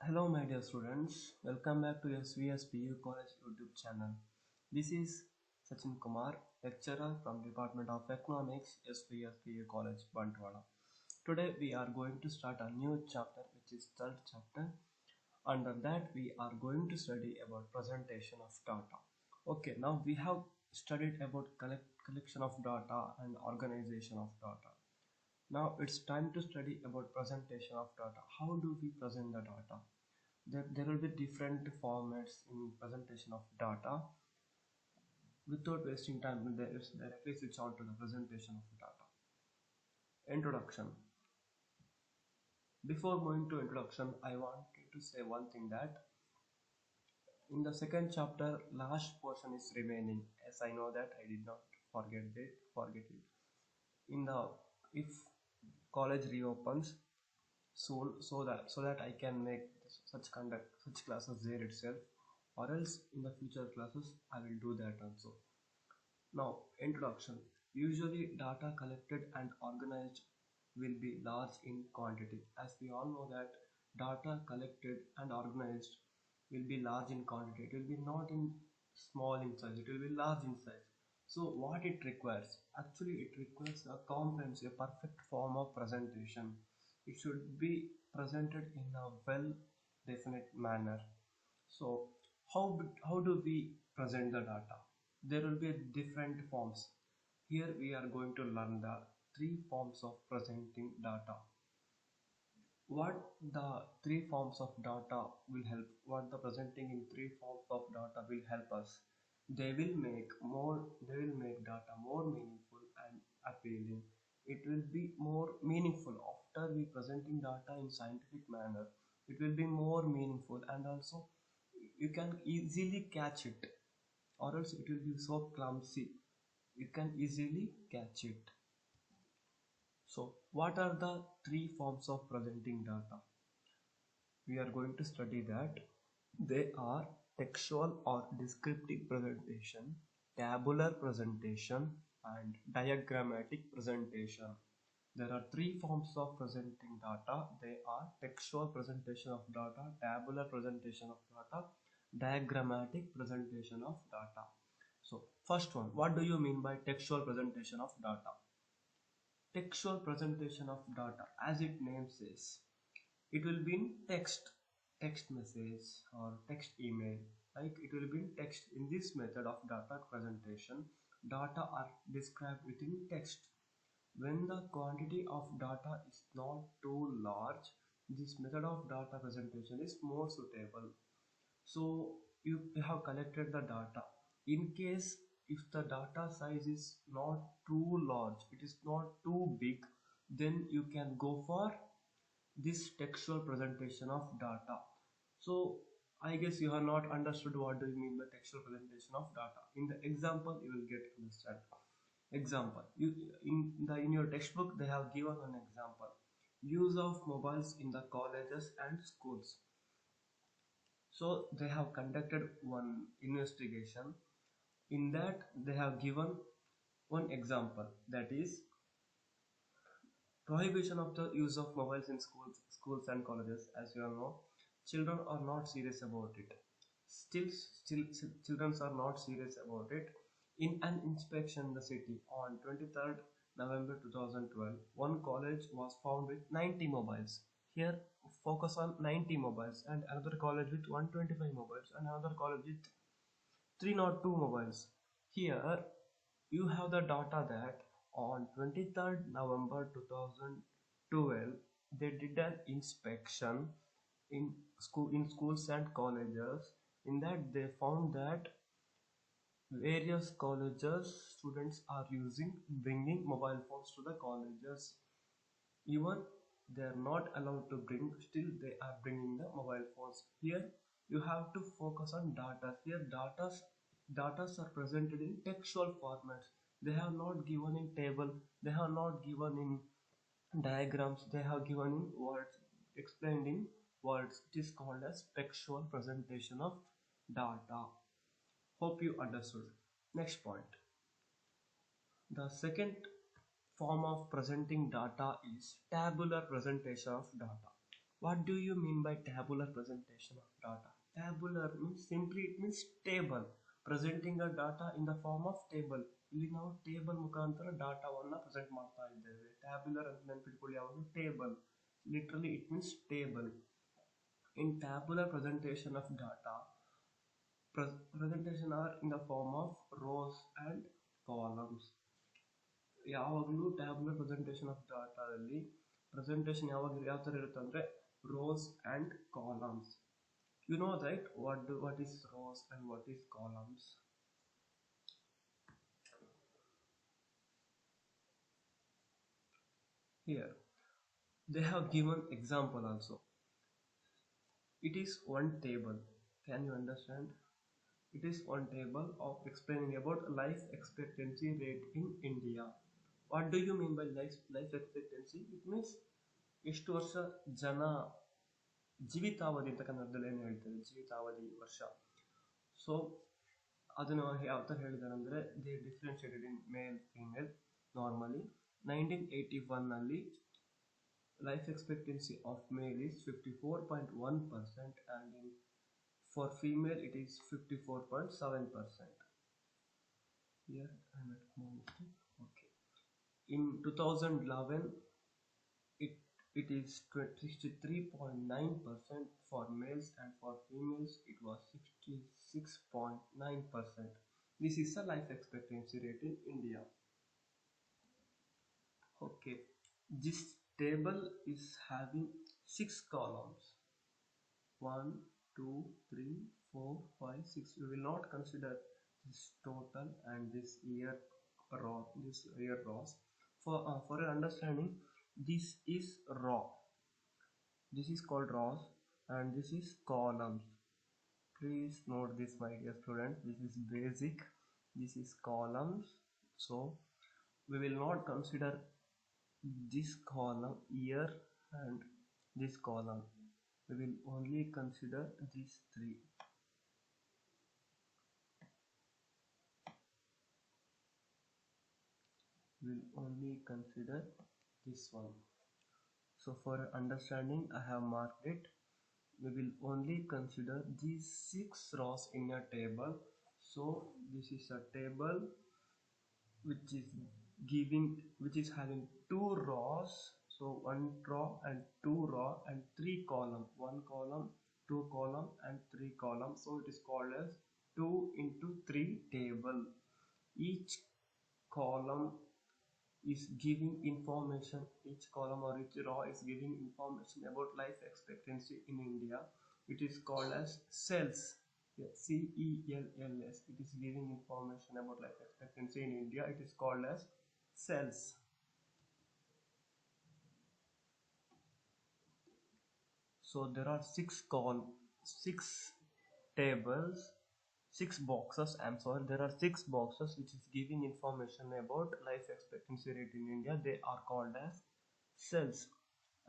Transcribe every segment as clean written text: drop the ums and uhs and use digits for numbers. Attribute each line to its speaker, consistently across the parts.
Speaker 1: Hello, my dear students. Welcome back to SVSPU College YouTube channel. This is Sachin Kumar, lecturer from Department of Economics, SVSPU College, Bantwala. Today we are going to start a new chapter, which is third chapter. Under that, we are going to study about presentation of data. Okay, now we have studied about collection of data and organization of data. Now it's time to study about presentation of data. How do we present the data? There will be different formats in presentation of data. Without wasting time, let's directly switch on to the presentation of data. Introduction. Before going to introduction, I wanted to say one thing that in the second chapter, last portion is remaining. As I know that I did not forget it. In the if college reopens soon, so that I can make such classes there itself, or else in the future classes I will do that also. Now, introduction. Usually data collected and organized will be large in quantity. As we all know that data collected and organized will be large in quantity. It will be not in small in size, it will be large in size. So what it requires? Actually, it requires a comprehensive, perfect form of presentation. It should be presented in a well definite manner. So how do we present the data? There will be different forms. Here we are going to learn the three forms of presenting data. What the three forms of data will help, what the presenting in three forms of data will help us. They will make data more meaningful and appealing. It will be more meaningful after we presenting data in scientific manner. It will be more meaningful, and also you can easily catch it, or else it will be so clumsy. You can easily catch it. So what are the three forms of presenting data? We are going to study that. They are textual or descriptive presentation, tabular presentation, and diagrammatic presentation. There are three forms of presenting data. They are textual presentation of data, tabular presentation of data, diagrammatic presentation of data. So first one, what do you mean by textual presentation of data? Textual presentation of data, as it name says, it will be in text message or text email. Like it will be in text. In this method of data presentation, data are described within text. When the quantity of data is not too large, this method of data presentation is more suitable. So you have collected the data. In case if the data size is not too large, it is not too big, then you can go for this textual presentation of data. So I guess you have not understood what do you mean by textual presentation of data. In the example you will get understand. Example, you in your textbook they have given an example: use of mobiles in the colleges and schools. So they have conducted one investigation. In that they have given one example, that is prohibition of the use of mobiles in schools and colleges. As you all know, children are not serious about it. Still, children are not serious about it. In an inspection in the city on 23rd November 2012, one college was found with 90 mobiles. Here, focus on 90 mobiles, and another college with 125 mobiles, and another college with 302 mobiles. Here, you have the data that on 23rd November 2012 they did an inspection in schools and colleges. In that they found that various colleges students are bringing mobile phones to the colleges. Even they are not allowed to bring, still they are bringing the mobile phones. Here you have to focus on data. Here datas are presented in textual formats. They have not given in table, they have not given in diagrams, they have given in words, explained in words. It is called as textual presentation of data. Hope you understood. Next point. The second form of presenting data is tabular presentation of data. What do you mean by tabular presentation of data? Tabular means simply it means table. Presenting a data in the form of table. ಇಲ್ಲಿ ನಾವು table ಮುಖಾಂತರ ಡಾಟಾವನ್ನು present ಮಾಡ್ತಾ ಇದ್ದೇವೆ. Tabular ಅಂತ ನೆನಪಿಟ್ಕೊಳ್ಳಿ ಯಾವುದು table. Literally it means table. In tabular presentation of data, presentation are in the form of rows and columns. ಯಾವಾಗಲೂ tabular presentation of ಡಾಟಾದಲ್ಲಿ presentation ಯಾವ ಥರ ಇರುತ್ತೆ ಅಂದರೆ rows and columns. You know right what is rows and what is columns? Here they have given example also. It is one table. Can you understand? It is one table of explaining about life expectancy rate in India. What do you mean by life expectancy? It means ಎಷ್ಟು ವರ್ಷ ಜನ ಜೀವಿತಾವಧಿ ಅಂತ ಕನ್ನಡದಲ್ಲಿ ಏನು ಹೇಳ್ತೇವೆ, ಜೀವಿತಾವಧಿ ವರ್ಷ. ಸೊ ಅದನ್ನು ಯಾವ ಥರ ಹೇಳಿದ್ದಾರೆ ಅಂದರೆ they differentiated in male female. Normally 1981ನಲ್ಲಿ life expectancy of male is 54.1% and for female it is 54.7%. Here I made small mistake. Okay. In 2011 it is 63.9% for males and for females it was 66.9%. This is the life expectancy rate in India. Okay, this table is having 6 columns. 1, 2, 3, 4, 5, 6. We will not consider this total and this year rows. For your understanding, this is row. This is called rows and this is columns. Please note this, my dear students. This is basic. This is columns. So we will not consider this column here and this column. We will only consider these three. We will only consider this one. So for understanding I have marked it. We will only consider these 6 rows in a table. So this is a table which is having 2 rows. So 1 row and 2 row and 3 column. 1 column, 2 column and 3 column. So it is called as 2 into 3 table. Each column is giving information. Each column or each row is giving information about life expectancy in India. It is called as cells. CELLS. It is giving information about life expectancy in India. It is called as cells. So there are 6 tables, 6 boxes. I'm sorry, there are 6 boxes which is giving information about life expectancy rate in India. They are called as cells.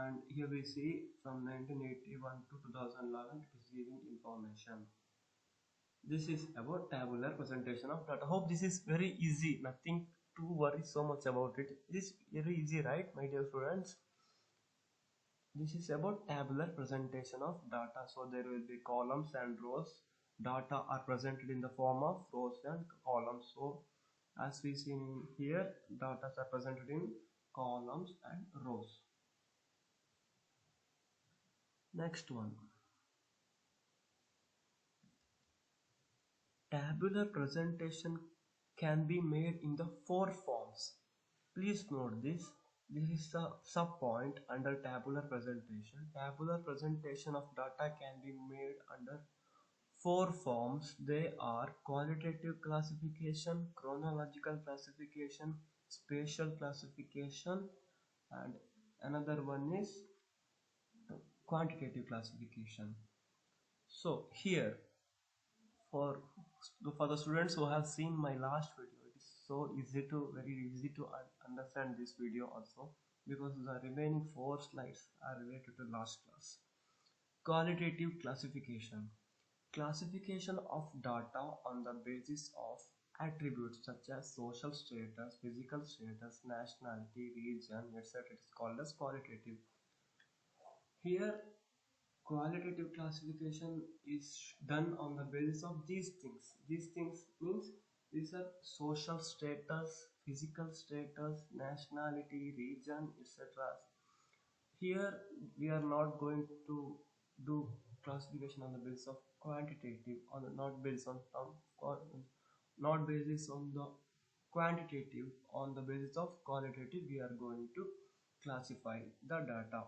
Speaker 1: And here we see from 1981 to 2011 it is giving information. This is about tabular presentation of data. Hope this is very easy. Nothing to worry so much about it. It is very easy, right, my dear students? This is about tabular presentation of data. So there will be columns and rows. Data are presented in the form of rows and columns. So as we see here, data are presented in columns and rows. Next one. Tabular presentation can be made in the 4 forms. Please note this. This is a sub point under tabular presentation. Tabular presentation of data can be made under 4 forms. They are qualitative classification, chronological classification, spatial classification, and another one is quantitative classification. So here for the students who have seen my last video, it is very easy to understand this video also, because the remaining 4 slides are related to last class. Qualitative classification. Classification of data on the basis of attributes such as social status, physical status, nationality, region, etc. It is called as qualitative. Here, qualitative classification is done on the basis of these things. These things means these are social status, physical status, nationality, region, etc. Here we are not going to do classification on the basis of quantitative, on the, not based on not basis on the quantitative, on the basis of qualitative we are going to classify the data.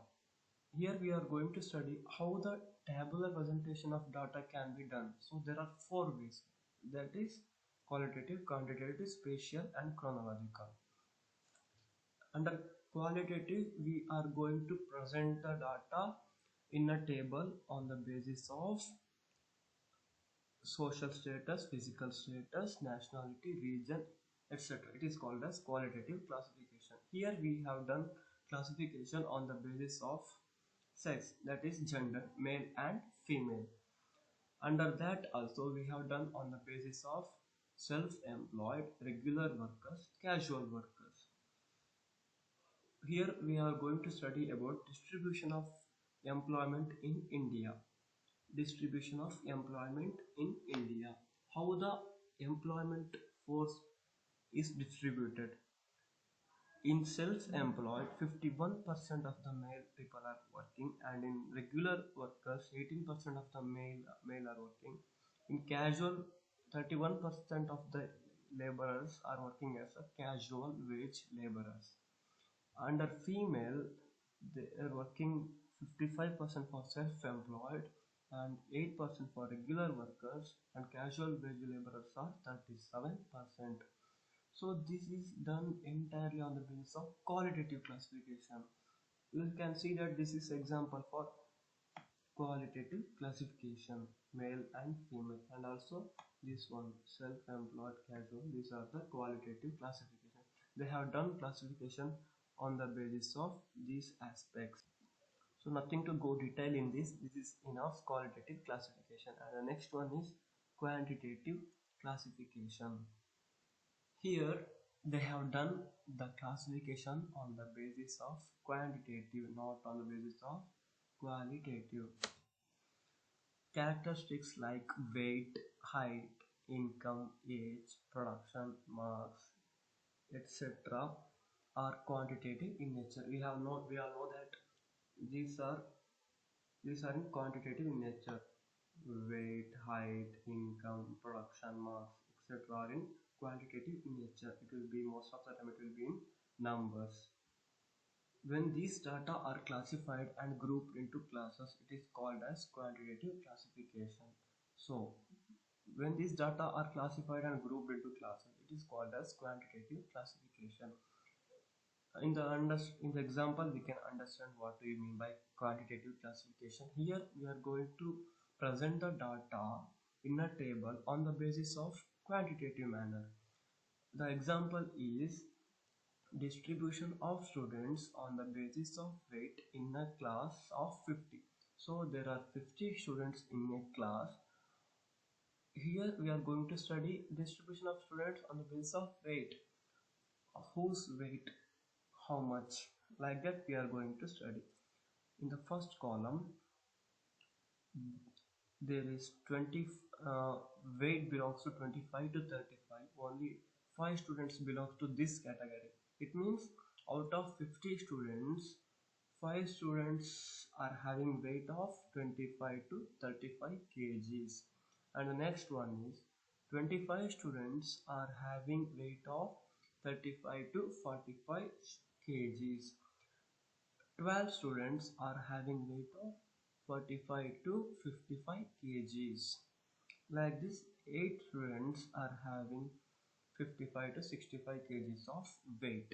Speaker 1: Here we are going to study how the tabular presentation of data can be done. So there are four ways, that is qualitative, quantitative, spatial and chronological. Under qualitative, we are going to present the data in a table on the basis of social status, physical status, nationality, region, etc. It is called as qualitative classification. Here we have done classification on the basis of sex, that is gender, male and female. Under that also we have done on the basis of self-employed, regular workers, casual workers. Here we are going to study about distribution of employment in India. Distribution of employment in India. How the employment force is distributed. In self-employed, 51% of the male people are working, and in regular workers, 18% of the male are working. In casual, 31% of the laborers are working as a casual wage laborers. Under female, they are working 55% for self-employed and 8% for regular workers, and casual wage laborers are 37%. So this is done entirely on the basis of qualitative classification. You can see that this is example for qualitative classification, male and female, and also this one, self-employed, casual. These are the qualitative classification. They have done classification on the basis of these aspects. So nothing to go detail in this. This is enough qualitative classification. And the next one is quantitative classification. Here they have done the classification on the basis of quantitative, not on the basis of qualitative. Characteristics like weight, height, income, age, production, mass, etc. are quantitative in nature. We all know that these are in quantitative in nature. Weight, height, income, production, mass, etc. are in quantitative in nature. It will be, most of the time it will be in numbers. When these data are classified and grouped into classes, it is called as quantitative classification. So when these data are classified and grouped into classes, it is called as quantitative classification. In the example, we can understand what we mean by quantitative classification. Here we are going to present the data in a table on the basis of quantitative manner. The example is distribution of students on the basis of weight in a class of 50. So there are 50 students in a class. Here we are going to study distribution of students on the basis of weight. Whose weight, how much, like that we are going to study. In the first column there is 20, weight belongs to 25 to 35. Only 5 students belong to this category. It means out of 50 students, 5 students are having weight of 25 to 35 kgs. And the next one is 25 students are having weight of 35 to 45 kgs. 12 students are having weight of 45 to 55 kgs. Like this, 8 students are having 55 to 65 kgs of weight.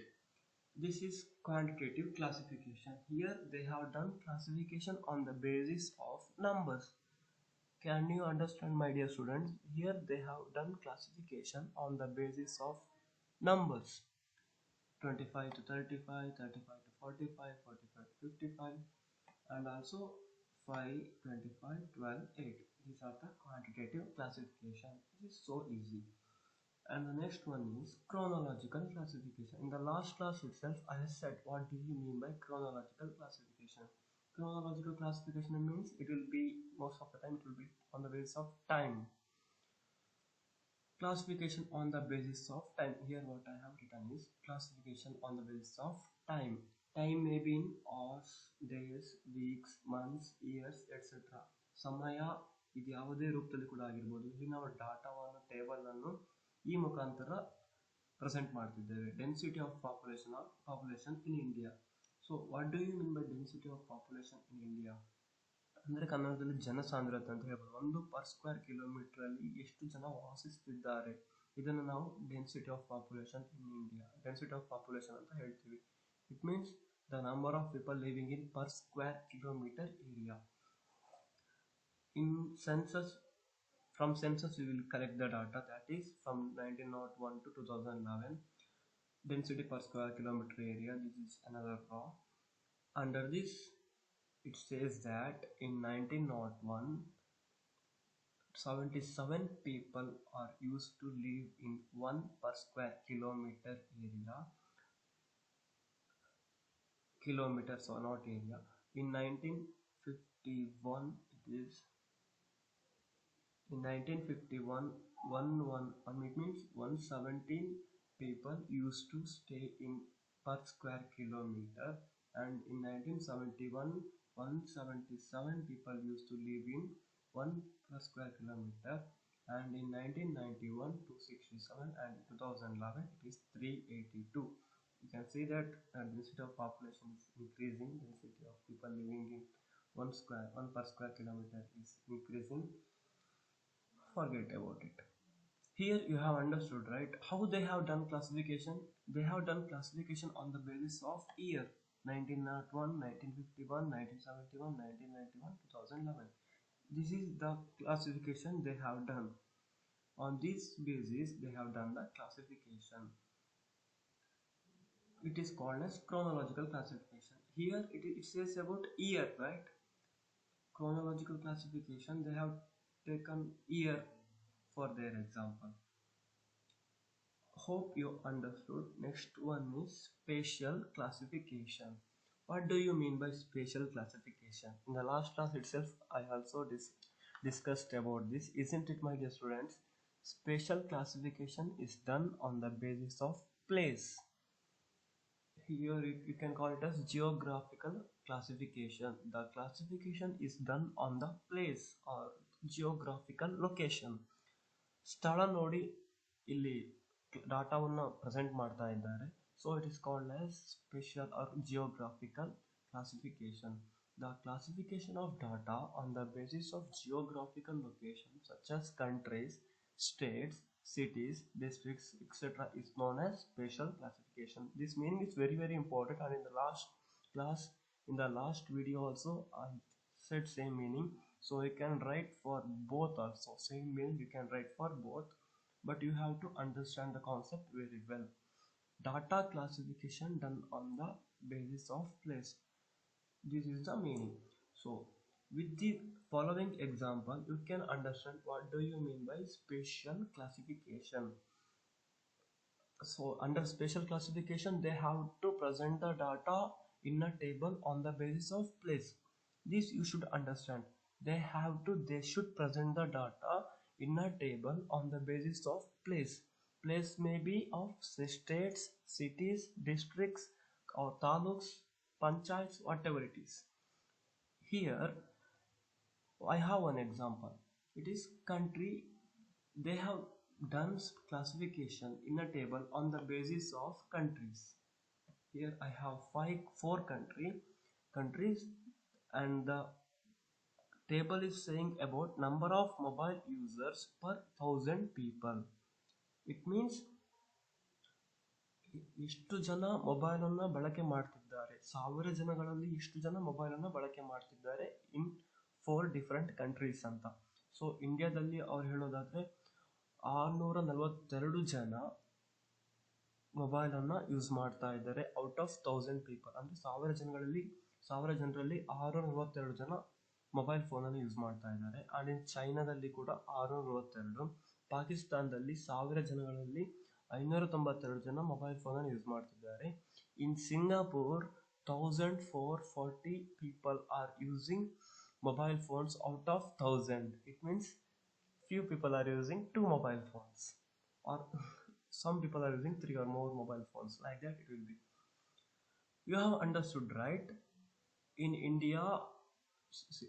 Speaker 1: This is quantitative classification. Here they have done classification on the basis of numbers. Can you understand, my dear students? Here they have done classification on the basis of numbers. 25 to 35, 35 to 45, 45 to 55, and also 5, 25, 12, 8. These are the quantitative classification. This is so easy. And the next one is chronological classification. In the last class itself, I have said what do you mean by chronological classification. Chronological classification means it will be, most of the time it will be on the basis of time. Classification on the basis of time. Here what I have written is classification on the basis of time. Time may be in hours, days, weeks, months, years, etc. ಸಮಯ ಇದು ಯಾವುದೇ ರೂಪದಲ್ಲಿ ಕೂಡ ಆಗಿರ್ಬೋದು. ಇಲ್ಲಿ ನಾವು ಡಾಟಾವನ್ನು table ಅನ್ನು ಈ ಮುಖಾಂತರ ಪ್ರೆಸೆಂಟ್ ಮಾಡ್ತಿದ್ದೇವೆ. Density of population in India. So what do you mean by density of population in India ಅಂದರೆ ಕನ್ನಡದಲ್ಲಿ ಜನಸಾಂದ್ರತೆ ಅಂತ ಹೇಳ್ಬೋದು. ಒಂದು ಪರ್ ಸ್ಕ್ವೇರ್ ಕಿಲೋಮೀಟರ್ ಅಲ್ಲಿ ಎಷ್ಟು ಜನ ವಾಸಿಸ್ತಿದ್ದಾರೆ, ಇದನ್ನು ನಾವು density of population in India, density of population ಅಂತ ಹೇಳ್ತೀವಿ. It means the number of people living in per square kilometre area. In census, from census we will collect the data, that is from 1901 to 2011 density per square kilometer area. This is another law. Under this it says that in 1901 77 people are used to live in 1 per square kilometer area. Kilometers or not area. In 1951 it is in 1951 it means 117 people used to stay in per square kilometer, and in 1971 177 people used to live in 1 per square kilometer, and in 1991 267, and 2011 it is 382. You can see that the density of population is increasing, density of people living in 1 per square kilometer is increasing. Forget about it. Here you have understood, right, how they have done classification. They have done classification on the basis of year: 1901, 1951, 1971, 1991, 2011. This is the classification they have done. On this basis they have done the classification. It is called as chronological classification. Here it says about year, right? Chronological classification, they have taken year for their example. Hope you understood. Next one is spatial classification. What do you mean by spatial classification? In the last class itself I also discussed about this, isn't it, my dear students? Spatial classification is done on the basis of place. Here you can call it as geographical classification. The classification is done on the place or geographical location. ಸ್ಥಳ ನೋಡಿ ಇಲ್ಲಿ ಡಾಟಾವನ್ನು present ಮಾಡ್ತಾ ಇದ್ದಾರೆ. So it is called as spatial or geographical classification. The classification of data on the basis of geographical location such as countries, states, cities, districts, etc. is known as spatial classification. This meaning is very very important, and in the last class, in the last video also I said same meaning. So you can write for both also, same meaning you can write for both, but you have to understand the concept very well. Data classification done on the basis of place, this is the meaning. So with the following example you can understand what do you mean by spatial classification. So under spatial classification they have to present the data in a table on the basis of place. This you should understand. They should present the data in a table on the basis of place. Place may be of states, cities, districts, or taluks, panchayats, whatever it is. Here I have one example. It is country. They have done classification in a table on the basis of countries. Here I have four countries, and the table is saying about number of mobile users per 1000 people. It means ಇಷ್ಟು ಜನ mobile ಅನ್ನು ಬಳಕೆ ಮಾಡ್ತಿದ್ದಾರೆ, 1000 ಜನಗಳಲ್ಲಿ ಇಷ್ಟು ಜನ mobile ಅನ್ನು ಬಳಕೆ ಮಾಡ್ತಿದ್ದಾರೆ ಇನ್ 4 ಡಿಫರೆಂಟ್ ಕಂಟ್ರೀಸ್ ಅಂತ. ಸೊ ಇಂಡಿಯಾದಲ್ಲಿ ಅವ್ರು ಹೇಳೋದಾದ್ರೆ 642 ಜನ ಮೊಬೈಲ್ ಅನ್ನ ಯೂಸ್ ಮಾಡ್ತಾ ಇದ್ದಾರೆ ಔಟ್ ಆಫ್ 1000 ಪೀಪಲ್. ಅಂದ್ರೆ 1000 ಜನರಲ್ಲಿ 642 ಜನ ಮೊಬೈಲ್ ಫೋನ್ ಅನ್ನು ಯೂಸ್ ಮಾಡ್ತಾ ಇದ್ದಾರೆ. ಅಂಡ್ ಇನ್ ಚೈನಾದಲ್ಲಿ ಕೂಡ 642, ಪಾಕಿಸ್ತಾನದಲ್ಲಿ 1000 ಜನಗಳಲ್ಲಿ 592 ಜನ ಮೊಬೈಲ್ ಫೋನ್ ಅನ್ನು ಯೂಸ್ ಮಾಡ್ತಿದ್ದಾರೆ. ಇನ್ Singapore 1440 people are using mobile phones out of 1000. It means few people are using two mobile phones, or some people are using three or more mobile phones. Like that, it will be. You have understood, right? In India,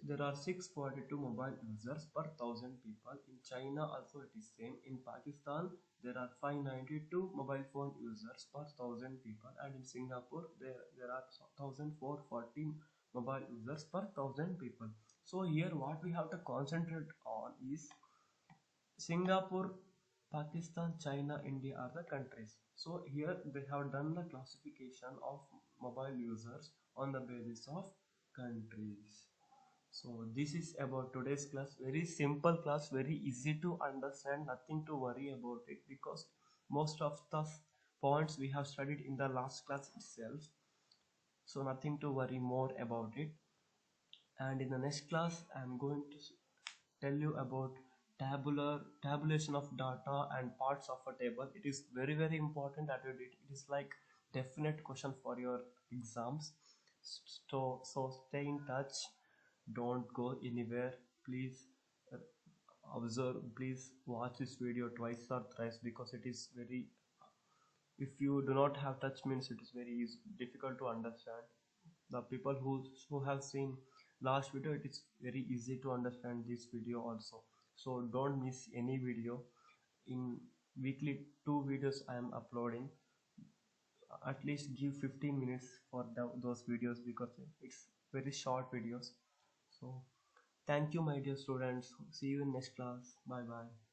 Speaker 1: there are 642 mobile users per 1000 people. In China also it is same. In Pakistan there are 592 mobile phone users per 1000 people, and in Singapore there are 1440 mobile users per 1000 people. So here what we have to concentrate on is Singapore, Pakistan, China, India are the countries. So here they have done the classification of mobile users on the basis of countries. So this is about today's class. Very simple class, very easy to understand, nothing to worry about it, because most of the points we have studied in the last class itself. So nothing to worry more about it. And in the next class I'm going to tell you about tabulation of data and parts of a table. It is very important that you did. It is like definite question for your exams. So stay in touch, don't go anywhere. Please observe, please watch this video twice or thrice, because it is very, if you do not have touch means it is very easy, difficult to understand. The people who have seen last video, it is very easy to understand this video also. So don't miss any video. In weekly 2 videos I am uploading. At least give 15 minutes for those videos, because it's very short videos. So thank you my dear students, see you in next class. Bye bye.